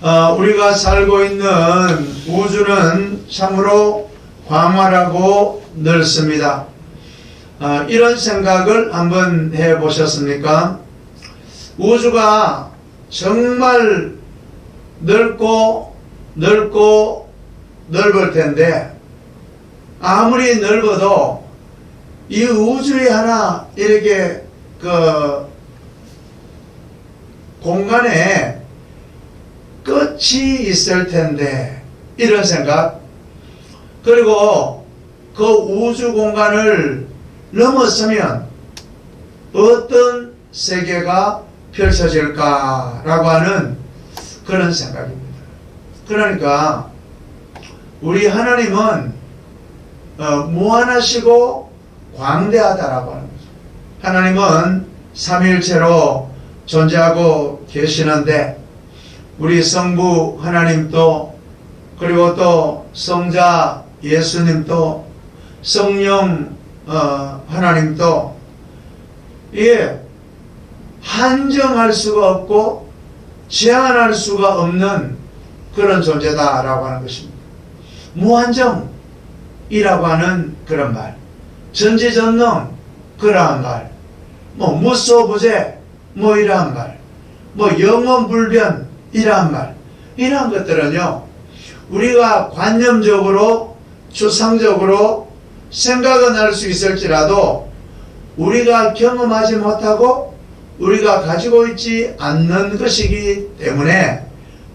우리가 살고 있는 우주는 참으로 광활하고 넓습니다. 이런 생각을 한번 해보셨습니까? 우주가 정말 넓고 넓을 텐데, 아무리 넓어도 이 우주에 하나 이렇게 공간에 끝이 있을 텐데, 이런 생각. 그리고 그 우주 공간을 넘었으면 어떤 세계가 펼쳐질까라고 하는 그런 생각입니다. 그러니까 우리 하나님은 무한하시고 광대하다라고 하는 거죠. 하나님은 삼위일체로 존재하고 계시는데, 우리 성부 하나님도, 그리고 또 성자 예수님도, 성령 하나님도 한정할 수가 없고 제한할 수가 없는 그런 존재다라고 하는 것입니다. 무한정이라고 하는 그런 말, 전지전능 그러한 말, 무소부재 이러한 말, 영원불변 이러한 말, 이러한 것들은요, 우리가 관념적으로 추상적으로 생각은 할 수 있을지라도 우리가 경험하지 못하고 우리가 가지고 있지 않는 것이기 때문에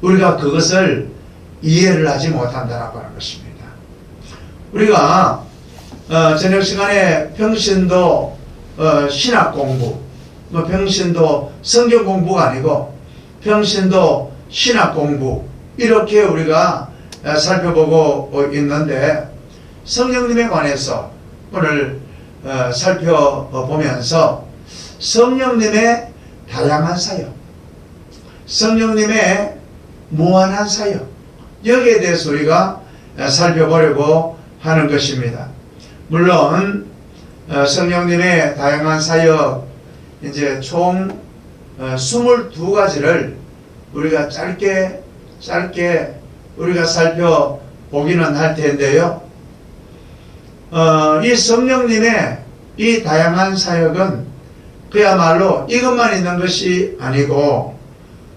우리가 그것을 이해를 하지 못한다라고 하는 것입니다. 우리가 저녁 시간에 평신도 신학 공부, 평신도 성경 공부가 아니고 평신도 신학 공부, 이렇게 우리가 살펴보고 있는데, 성령님에 관해서 오늘 살펴보면서 성령님의 다양한 사역, 성령님의 무한한 사역, 여기에 대해서 우리가 살펴보려고 하는 것입니다. 물론 성령님의 다양한 사역, 이제 총 22가지를 우리가 짧게 우리가 살펴보기는 할 텐데요. 이 성령님의 이 다양한 사역은 그야말로 이것만 있는 것이 아니고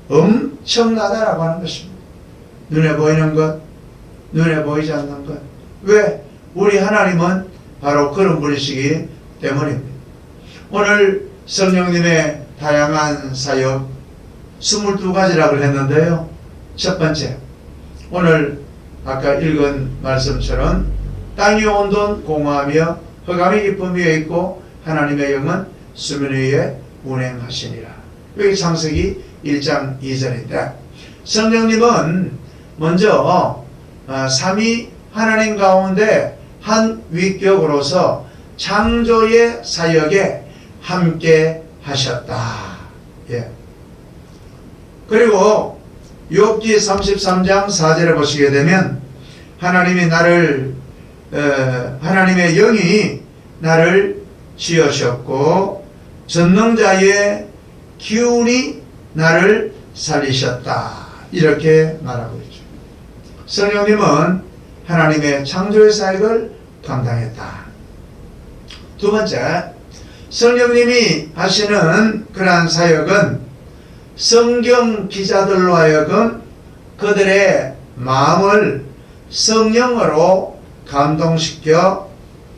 엄청나다라고 하는 것입니다. 눈에 보이는 것, 눈에 보이지 않는 것. 왜? 우리 하나님은 바로 그런 분이시기 때문입니다. 오늘 성령님의 다양한 사역 22가지라고 했는데요. 첫 번째, 오늘 아까 읽은 말씀처럼 땅이 온돈 공허하며 흑암이 깊음 위에 있고 하나님의 영은 수면 위에 운행하시니라. 여기 창세기 1장 2절인데, 성령님은 먼저 삼위 하나님 가운데 한 위격으로서 창조의 사역에 함께 하셨다. 그리고 욥기 33장 4절에 보시게 되면 하나님의 영이 나를 지으셨고 전능자의 기운이 나를 살리셨다, 이렇게 말하고 있죠. 성령님은 하나님의 창조의 사역을 감당했다. 두 번째, 성령님이 하시는 그러한 사역은 성경 기자들로 하여금 그들의 마음을 성령으로 감동시켜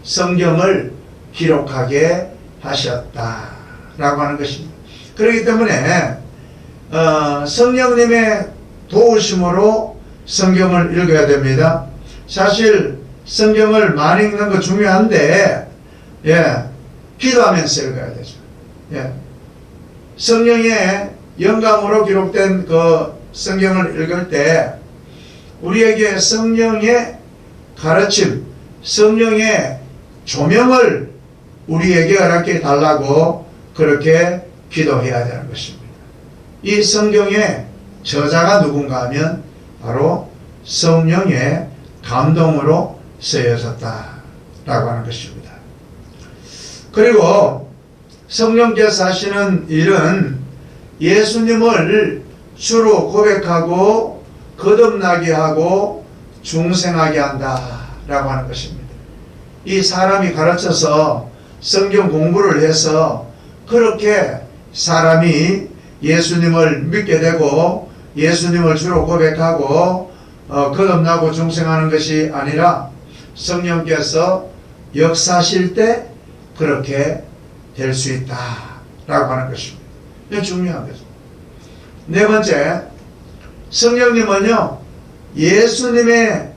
성경을 기록하게 하셨다라고 하는 것입니다. 그렇기 때문에 성령님의 도우심으로 성경을 읽어야 됩니다. 사실 성경을 많이 읽는 거 중요한데, 기도하면서 읽어야 되죠. 성령의 영감으로 기록된 그 성경을 읽을 때 우리에게 성령의 가르침, 성령의 조명을 우리에게 허락해 달라고 그렇게 기도해야 되는 것입니다. 이 성경의 저자가 누군가 하면 바로 성령의 감동으로 쓰여졌다라고 하는 것입니다. 그리고 성령께서 하시는 일은 예수님을 주로 고백하고 거듭나게 하고 중생하게 한다라고 하는 것입니다. 이 사람이 가르쳐서 성경 공부를 해서 그렇게 사람이 예수님을 믿게 되고 예수님을 주로 고백하고 거듭나고 중생하는 것이 아니라 성령께서 역사하실 때 그렇게 될 수 있다라고 하는 것입니다. 이게 중요한 거죠. 네 번째, 성령님은요 예수님에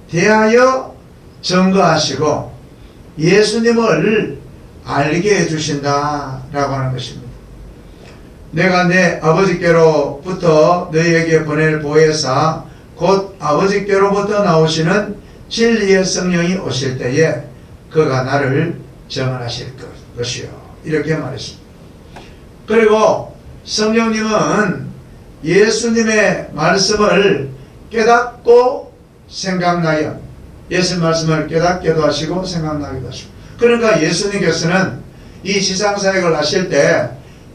대하여 증거하시고 예수님을 알게 해주신다라고 하는 것입니다. 내가 내 아버지께로부터 너희에게 보낼 보혜사 곧 아버지께로부터 나오시는 진리의 성령이 오실 때에 그가 나를 증언하실 것이요, 이렇게 말했습니다. 그리고 성령님은 예수님의 말씀을 깨닫고 생각나게 합니다. 예수님 말씀을 깨닫게도 하시고 생각나기도 하시고. 그러니까 예수님께서는 이 지상사역을 하실 때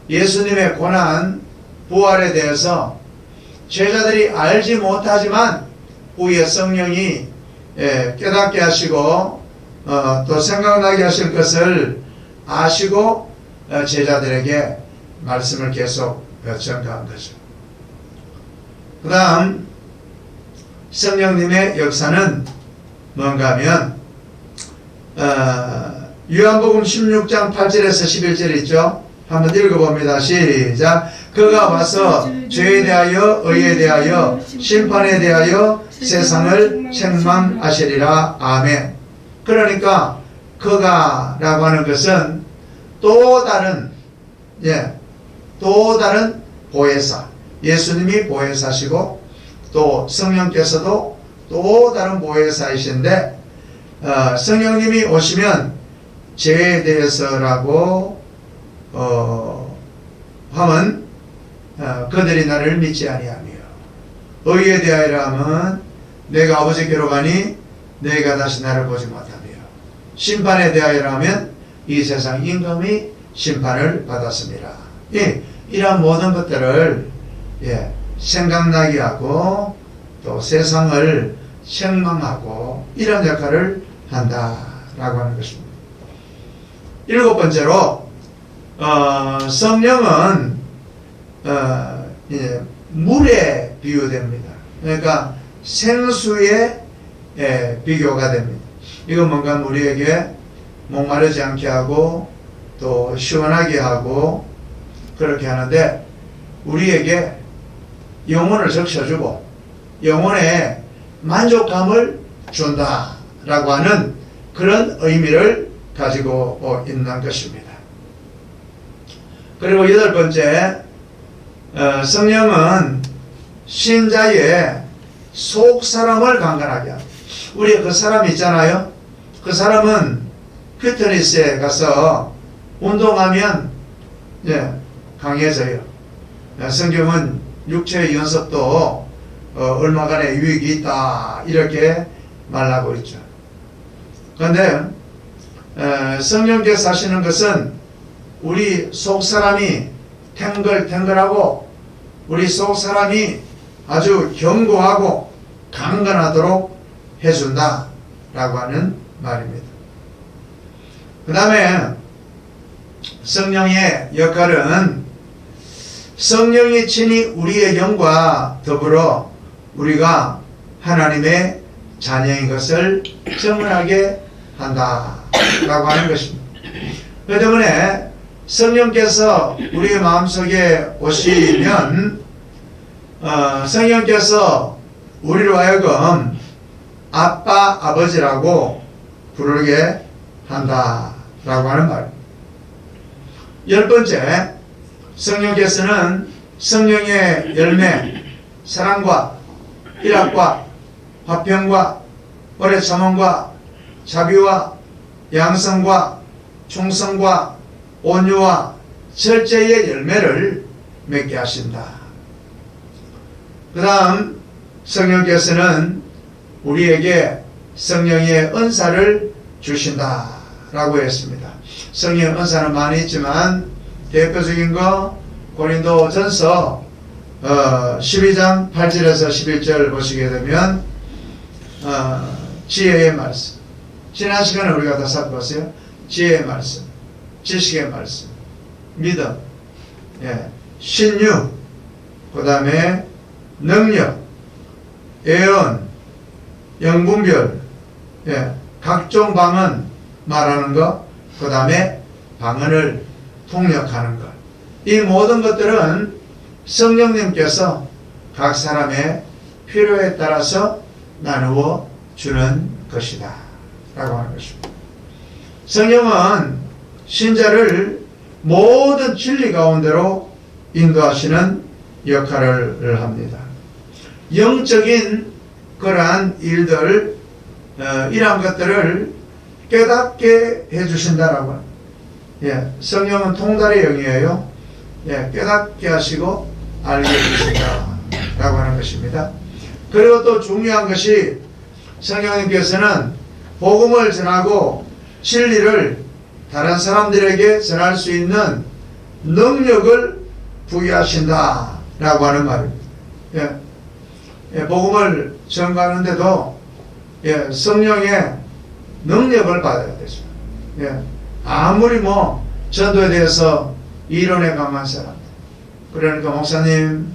예수님의 고난, 부활에 대해서 제자들이 알지 못하지만 후에 성령이 깨닫게 하시고 또 생각나게 하실 것을 아시고 제자들에게 말씀을 계속 전가한 거죠. 그 다음 성령님의 역사는 뭔가 하면 요한복음 16장 8절에서 11절 있죠. 한번 읽어봅니다. 시작. 그가 와서 죄에 대하여 의에 대하여 심판에 대하여 세상을 책망하시리라. 아멘. 그러니까 그가 라고 하는 것은 또 다른 보혜사, 예수님이 보혜사시고 또 성령께서도 또 다른 보혜사이신데 성령님이 오시면 죄에 대해서라고 하면 그들이 나를 믿지 아니하며, 의에 대하여 하면 내가 아버지께로 가니 너희가 다시 나를 보지 못하며, 심판에 대하여 하면 이 세상 임금이 심판을 받았습니다. 이러한 모든 것들을 생각나게 하고 또 세상을 책망하고 이런 역할을 한다라고 하는 것입니다. 일곱 번째로 성령은 물에 비유됩니다. 그러니까 생수에 비교가 됩니다. 이건 뭔가 우리에게 목마르지 않게 하고 또 시원하게 하고 그렇게 하는데 우리에게 영혼을 적셔주고 영혼에 만족감을 준다라고 하는 그런 의미를 가지고 있는 것입니다. 그리고 여덟 번째, 성령은 신자의 속 사람을 강건하게 합니다. 우리 그 사람 있잖아요. 그 사람은 피트니스에 가서 운동하면 강해져요. 성경은 육체의 연습도 얼마간의 유익이 있다 이렇게 말하고 있죠. 그런데 성령께서 하시는 것은 우리 속사람이 탱글탱글하고 우리 속사람이 아주 견고하고 강건하도록 해준다 라고 하는 말입니다. 그 다음에 성령의 역할은 성령이 친히 우리의 영과 더불어 우리가 하나님의 자녀인 것을 증언하게 한다 라고 하는 것입니다. 그 때문에 성령께서 우리의 마음속에 오시면 성령께서 우리로 하여금 아빠 아버지라고 부르게 한다 라고 하는 말입니다. 열 번째, 성령께서는 성령의 열매, 사랑과 일합과 화평과 오래 참음과 자비와 양성과 충성과 온유와 절제의 열매를 맺게 하신다. 그 다음 성령께서는 우리에게 성령의 은사를 주신다 라고 했습니다. 성령의 은사는 많이 있지만 대표적인 거 고린도전서 12장 8절에서 11절 보시게 되면 지혜의 말씀. 지난 시간에 우리가 다 살펴봤어요. 지혜의 말씀, 지식의 말씀, 믿음, 신유, 그 다음에 능력, 예언, 영분별, 각종 방언 말하는 것, 그 다음에 방언을 통역하는 것. 이 모든 것들은 성령님께서 각 사람의 필요에 따라서 나누어 주는 것이다 라고 하는 것입니다. 성령은 신자를 모든 진리 가운데로 인도하시는 역할을 합니다. 영적인 그러한 일들, 이러한 것들을 깨닫게 해주신다라고 합니다. 성령은 통달의 영이에요. 깨닫게 하시고 알게 해주신다라고 하는 것입니다. 그리고 또 중요한 것이 성령님께서는 복음을 전하고 진리를 다른 사람들에게 전할 수 있는 능력을 부여하신다라고 하는 말입니다. 복음을 전가하는데도 성령의 능력을 받아야 되죠. 아무리 전도에 대해서 이론에 강한 사람, 그러니까 목사님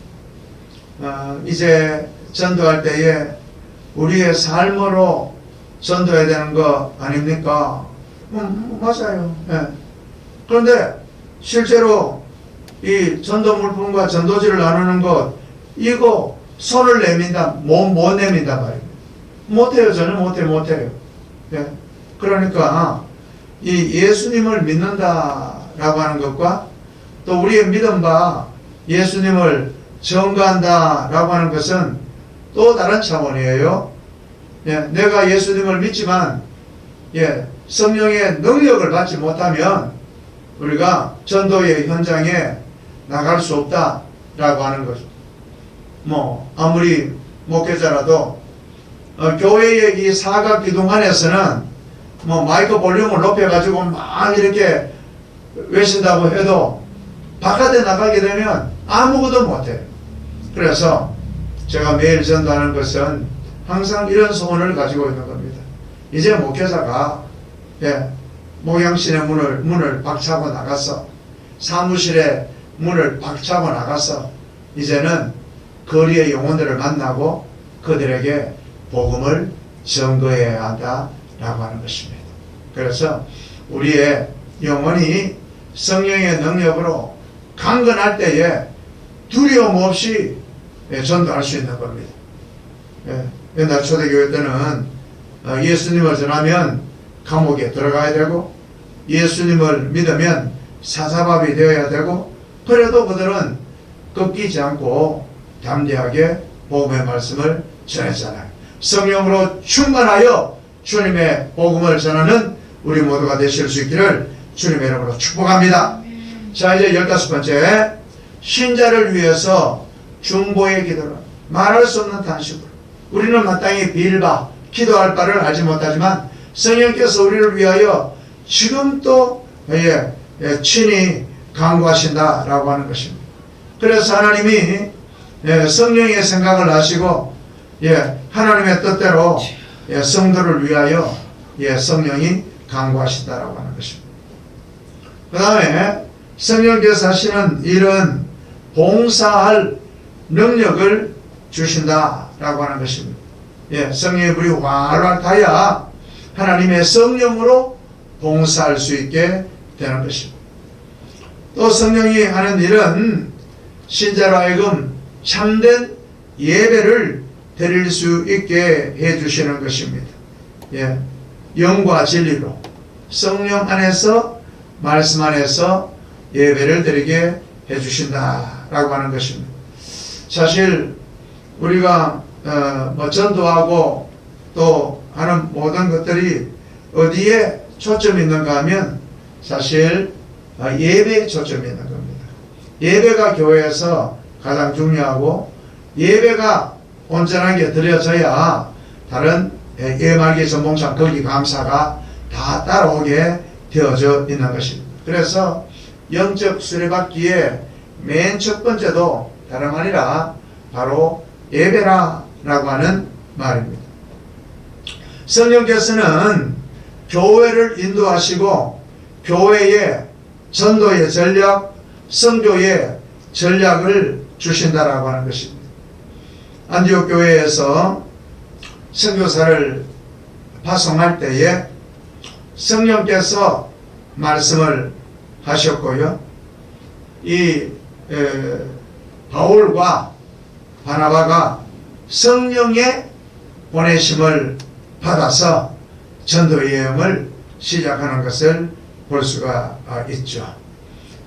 이제 전도할 때에 우리의 삶으로 전도해야 되는 거 아닙니까? 맞아요. 그런데 실제로 이 전도 물품과 전도지를 나누는 것, 이거 손을 내민다, 못 내민다 말입니다. 못해요. 저는 못해요. 그러니까 이 예수님을 믿는다라고 하는 것과 또 우리의 믿음과 예수님을 전가한다라고 하는 것은 또 다른 차원이에요. 내가 예수님을 믿지만 성령의 능력을 받지 못하면 우리가 전도의 현장에 나갈 수 없다라고 하는 거죠. 아무리 목회자라도 교회의 이 사각 기둥 안에서는 마이크 볼륨을 높여가지고 막 이렇게 외친다고 해도 바깥에 나가게 되면 아무것도 못해요. 그래서 제가 매일 전도하는 것은 항상 이런 소원을 가지고 있는 겁니다. 이제 목회자가 목양실의 문을 박차고 나가서 사무실의 문을 박차고 나가서 이제는 거리의 영혼들을 만나고 그들에게 복음을 전거해야 한다라고 하는 것입니다. 그래서 우리의 영혼이 성령의 능력으로 강건할 때에 두려움 없이 전도할 수 있는 겁니다. 옛날 초대교회 때는 예수님을 전하면 감옥에 들어가야 되고 예수님을 믿으면 사사밥이 되어야 되고, 그래도 그들은 꺾이지 않고 담대하게 복음의 말씀을 전했잖아요. 성령으로 충만하여 주님의 복음을 전하는 우리 모두가 되실 수 있기를 주님의 이름으로 축복합니다. 자, 이제 15번째, 신자를 위해서 중보의 기도를 말할 수 없는 단식으로. 우리는 마땅히 빌 바, 기도할 바를 알지 못하지만 성령께서 우리를 위하여 지금 또 친히 간구하신다라고 하는 것입니다. 그래서 하나님이 성령의 생각을 하시고 하나님의 뜻대로 성도를 위하여 성령이 간구하신다라고 하는 것입니다. 그 다음에 성령께서 하시는 일은 봉사할 능력을 주신다라고 하는 것입니다. 성령의 불이 활활 타야 하나님의 성령으로 봉사할 수 있게 되는 것입니다. 또 성령이 하는 일은 신자로 하여금 참된 예배를 드릴 수 있게 해주시는 것입니다. 영과 진리로 성령 안에서 말씀 안에서 예배를 드리게 해주신다라고 하는 것입니다. 사실 우리가 전도하고 또 하는 모든 것들이 어디에 초점이 있는가 하면 사실 예배에 초점이 있는 겁니다. 예배가 교회에서 가장 중요하고 예배가 온전하게 드려져야 다른 예말기 전봉상 거기 감사가 다 따라오게 되어져 있는 것입니다. 그래서 영적 수레바퀴의 맨 첫 번째도 다름 아니라 바로 예배라라고 하는 말입니다. 성령께서는 교회를 인도하시고 교회의 전도의 전략, 선교의 전략을 주신다라고 하는 것입니다. 안디옥 교회에서 선교사를 파송할 때에 성령께서 말씀을 하셨고요. 이 바울과 바나바가 성령의 보내심을 받아서 전도의 여행을 시작하는 것을 볼 수가 있죠.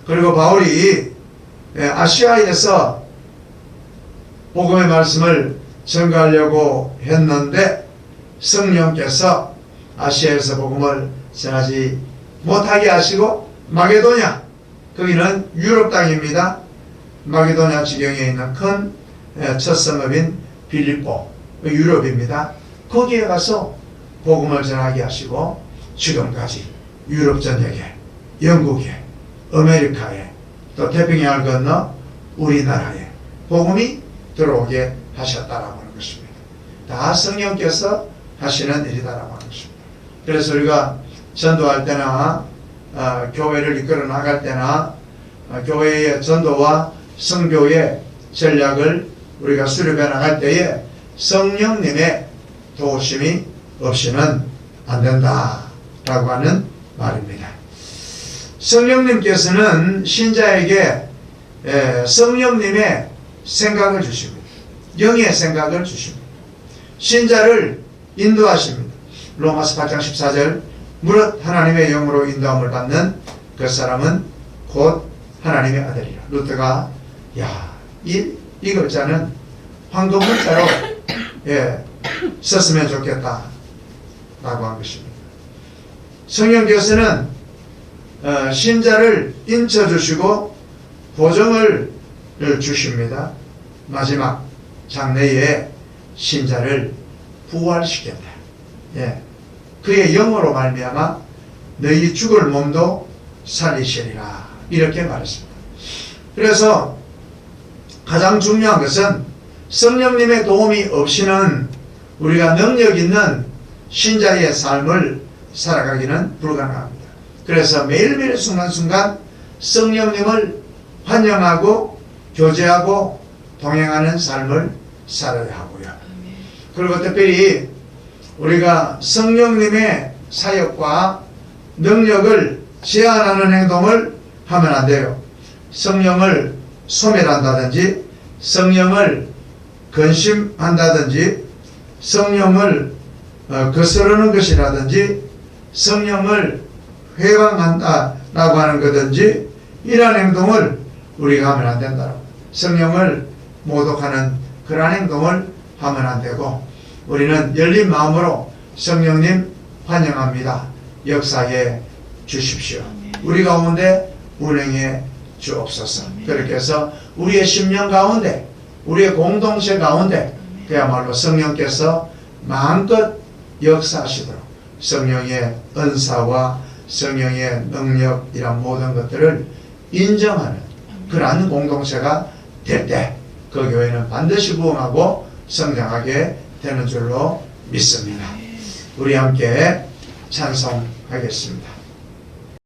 그리고 바울이 아시아에서 복음의 말씀을 전가하려고 했는데 성령께서 아시아에서 복음을 전하지 못하게 하시고 마게도냐, 거기는 유럽 땅입니다. 마게도냐 지경에 있는 큰 첫 성읍인 빌립보, 유럽입니다. 거기에 가서 복음을 전하게 하시고 지금까지 유럽 전역에, 영국에, 아메리카에, 또 태평양을 건너 우리나라에 복음이 들어오게 하셨다라고 하는 것입니다. 다 성령께서 하시는 일이다라고 하는 것입니다. 그래서 우리가 전도할 때나 교회를 이끌어 나갈 때나 교회의 전도와 선교의 전략을 우리가 수립해 나갈 때에 성령님의 도우심이 없이는 안 된다라고 하는 말입니다. 성령님께서는 신자에게 성령님의 생각을 주십니다. 영의 생각을 주십니다. 신자를 인도하십니다. 로마서 8장 14절 무릇 하나님의 영으로 인도함을 받는 그 사람은 곧 하나님의 아들이라. 루터가 이 글자는 황금 문자로 썼으면 좋겠다 라고 한 것입니다. 성령께서는 신자를 인쳐주시고 보정을 주십니다. 마지막 장래에 신자를 부활시켰다. 그의 영으로 말미암아 너희 죽을 몸도 살리시리라 이렇게 말했습니다. 그래서 가장 중요한 것은 성령님의 도움이 없이는 우리가 능력 있는 신자의 삶을 살아가기는 불가능합니다. 그래서 매일매일 순간순간 성령님을 환영하고 교제하고 동행하는 삶을 살아야 하고요. 그리고 특별히 우리가 성령님의 사역과 능력을 제한하는 행동을 하면 안 돼요. 성령을 소멸한다든지 성령을 근심한다든지 성령을 거스르는 것이라든지 성령을 회방한다라고 하는 거든지 이러한 행동을 우리가 하면 안 된다. 성령을 모독하는 그러한 행동을 하면 안 되고 우리는 열린 마음으로 성령님 환영합니다. 역사해 주십시오. 우리 가운데 운행해 주옵소서. 그렇게 해서 우리의 심령 가운데 우리의 공동체 가운데 그야말로 성령께서 마음껏 역사하시도록 성령의 은사와 성령의 능력 이런 모든 것들을 인정하는 그러한 공동체가 될 때 그 교회는 반드시 부흥하고 성장하게 되는 줄로 믿습니다. 우리 함께 찬송하겠습니다.